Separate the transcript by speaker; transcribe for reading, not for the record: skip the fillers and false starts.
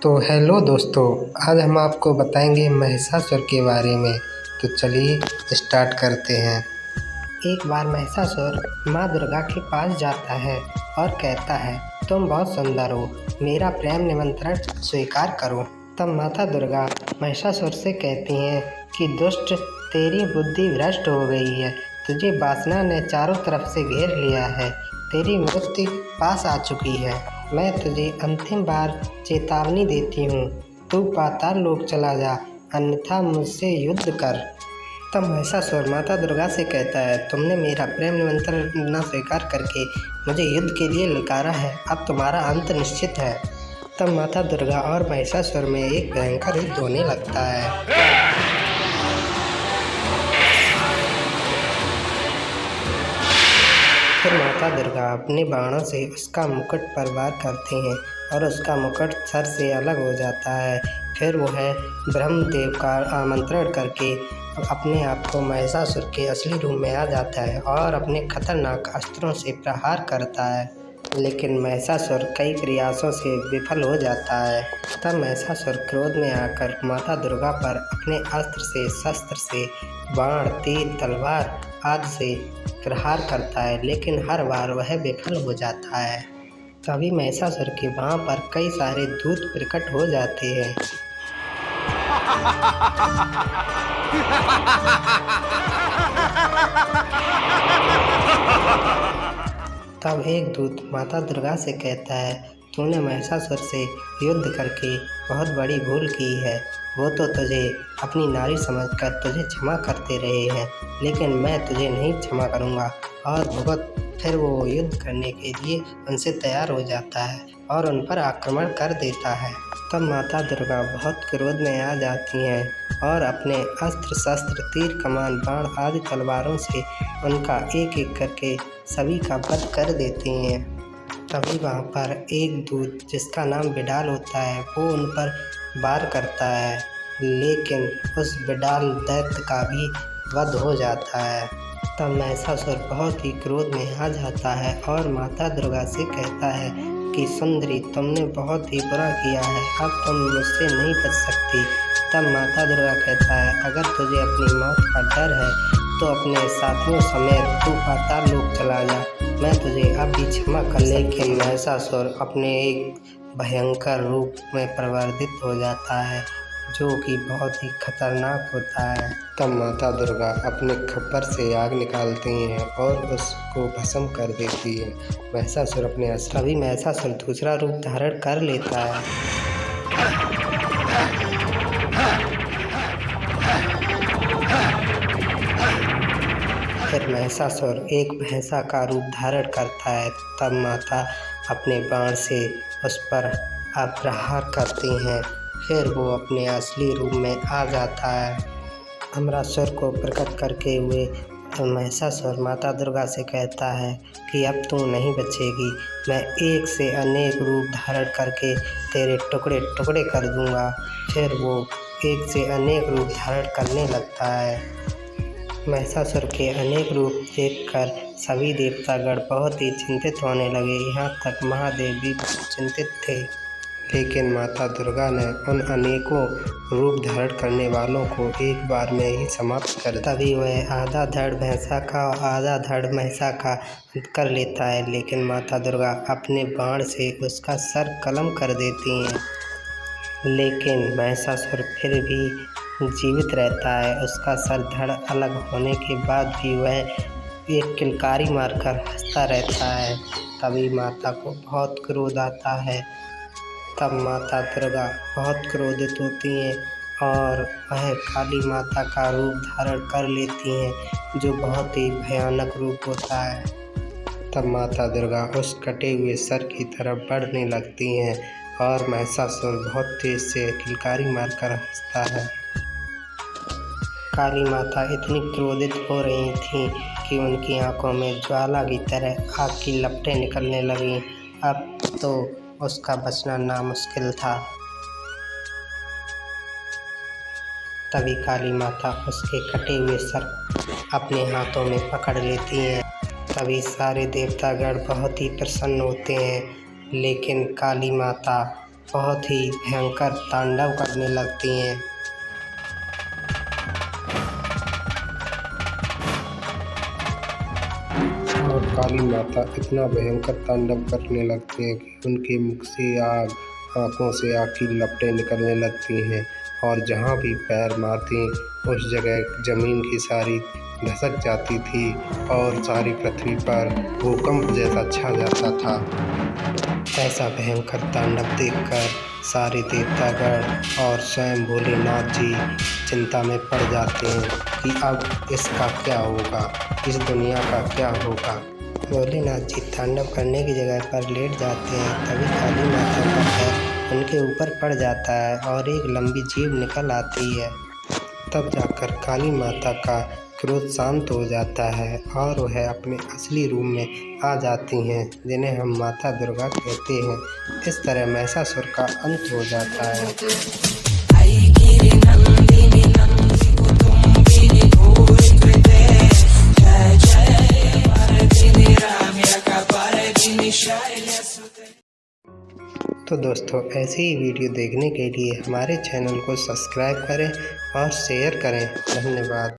Speaker 1: तो हेलो दोस्तों, आज हम आपको बताएंगे महिषासुर के बारे में। तो चलिए स्टार्ट करते हैं। एक बार महिषासुर माँ दुर्गा के पास जाता है और कहता है, तुम बहुत सुंदर हो, मेरा प्रेम निमंत्रण स्वीकार करो। तब माता दुर्गा महिषासुर से कहती हैं कि दुष्ट, तेरी बुद्धि भ्रष्ट हो गई है, तुझे वासना ने चारों तरफ से घेर लिया है, तेरी मृत्यु पास आ चुकी है। मैं तुझे अंतिम बार चेतावनी देती हूँ, तू पाताल लोक चला जा, अन्यथा मुझसे युद्ध कर। तब महिषासुर माता दुर्गा से कहता है, तुमने मेरा प्रेम निमंत्रण न स्वीकार करके मुझे युद्ध के लिए ललकारा है, अब तुम्हारा अंत निश्चित है। तब माता दुर्गा और महिषासुर में एक भयंकर युद्ध होने लगता है। फिर माता दुर्गा अपने बाणों से उसका मुकुट पर वार करती हैं और उसका मुकुट सर से अलग हो जाता है। फिर वह ब्रह्मदेव का आमंत्रण करके अपने आप को महिषासुर के असली रूप में आ जाता है और अपने खतरनाक अस्त्रों से प्रहार करता है, लेकिन महिषासुर कई प्रयासों से विफल हो जाता है। तब महिषासुर क्रोध में आकर माता दुर्गा पर अपने अस्त्र से, शस्त्र से, बाण, तीर, तलवार आदि से प्रहार करता है, लेकिन हर बार वह विफल हो जाता है। तभी महिषासुर के वहाँ पर कई सारे दूत प्रकट हो जाते हैं। तब एक दूत माता दुर्गा से कहता है, तूने महिषासुर से युद्ध करके बहुत बड़ी भूल की है। वो तो तुझे अपनी नारी समझकर तुझे क्षमा करते रहे हैं, लेकिन मैं तुझे नहीं क्षमा करूँगा। और भुगत। फिर वो युद्ध करने के लिए उनसे तैयार हो जाता है और उन पर आक्रमण कर देता है। तब माता दुर्गा बहुत क्रोध में आ जाती हैं और अपने अस्त्र शस्त्र, तीर, कमान, बाण आदि तलवारों से उनका एक एक करके सभी का वध कर देती हैं। तभी वहाँ पर एक दूत जिसका नाम बिडाल होता है, वो उन पर वार करता है, लेकिन उस बिडाल दैत्य का भी वध हो जाता है। तब महिषासुर बहुत ही क्रोध में आ जाता है और माता दुर्गा से कहता है कि सुंदरी, तुमने बहुत ही बुरा किया है, अब तुम मुझसे नहीं बच सकती। तब माता दुर्गा कहता है, अगर तुझे अपनी मौत का डर है तो अपने साथियों समेत तू पाताल लोक चला जा, मैं तुझे अब भी क्षमा कर। लेकिन महिषासुर अपने एक भयंकर रूप में परिवर्तित हो जाता है, जो कि बहुत ही खतरनाक होता है। तब माता दुर्गा अपने खप्पर से आग निकालती हैं और उसको भस्म कर देती है। महिषासुर अपने तभी महिषासुर दूसरा रूप धारण कर लेता है। फिर महिषासुर एक भैंसा का रूप धारण करता है। तब माता अपने बाण से उस पर प्रहार करती हैं। फिर वो अपने असली रूप में आ जाता है। अमरासुर को प्रकट करके हुए महिषासुर माता दुर्गा से कहता है कि अब तू नहीं बचेगी, मैं एक से अनेक रूप धारण करके तेरे टुकड़े टुकड़े कर दूंगा। फिर वो एक से अनेक रूप धारण करने लगता है। महिषासुर के अनेक रूप देखकर सभी देवतागण बहुत ही चिंतित होने लगे, यहाँ तक महादेव भी चिंतित थे। लेकिन माता दुर्गा ने उन अनेकों रूप धारण करने वालों को एक बार में ही समाप्त कर दिया। तभी वह आधा धड़ भैंसा का और आधा धड़ महिषा का कर लेता है, लेकिन माता दुर्गा अपने बाण से उसका सर कलम कर देती हैं। लेकिन महिषासुर फिर भी जीवित रहता है। उसका सर धड़ अलग होने के बाद भी वह एक किलकारी मारकर हंसता रहता है। तभी माता को बहुत क्रोध आता है। तब माता दुर्गा बहुत क्रोधित होती हैं और वह काली माता का रूप धारण कर लेती हैं, जो बहुत ही भयानक रूप होता है। तब माता दुर्गा उस कटे हुए सर की तरफ बढ़ने लगती हैं और महिषासुर बहुत तेज से किलकारी मारकर हंसता है। काली माता इतनी क्रोधित हो रही थी कि उनकी आंखों में ज्वाला की तरह आग की लपटें निकलने लगीं। अब तो उसका बचना नामुश्किल था। तभी काली माता उसके कटे हुए सर अपने हाथों में पकड़ लेती हैं। तभी सारे देवतागण बहुत ही प्रसन्न होते हैं, लेकिन काली माता बहुत ही भयंकर तांडव करने लगती हैं। और काली माता इतना भयंकर तांडव करने लगती हैं कि उनके मुख से आग, आँखों से आग की लपटें निकलने लगती हैं और जहाँ भी पैर मारती उस जगह ज़मीन की सारी धसक जाती थी और सारी पृथ्वी पर भूकंप जैसा छा जाता था। ऐसा भयंकर तांडव देखकर सारे देवतागण और स्वयं भोलेनाथ जी चिंता में पड़ जाते हैं कि अब इसका क्या होगा, इस दुनिया का क्या होगा। भोलेनाथ जी तांडव करने की जगह पर लेट जाते हैं, तभी काली माता का पैर उनके ऊपर पड़ जाता है और एक लंबी जीभ निकल आती है। तब जाकर काली माता का क्रोध शांत हो जाता है और वह अपने असली रूप में आ जाती हैं, जिन्हें हम माता दुर्गा कहते हैं। इस तरह महिषासुर का अंत हो जाता है। तो दोस्तों, ऐसे ही वीडियो देखने के लिए हमारे चैनल को सब्सक्राइब करें और शेयर करें। धन्यवाद।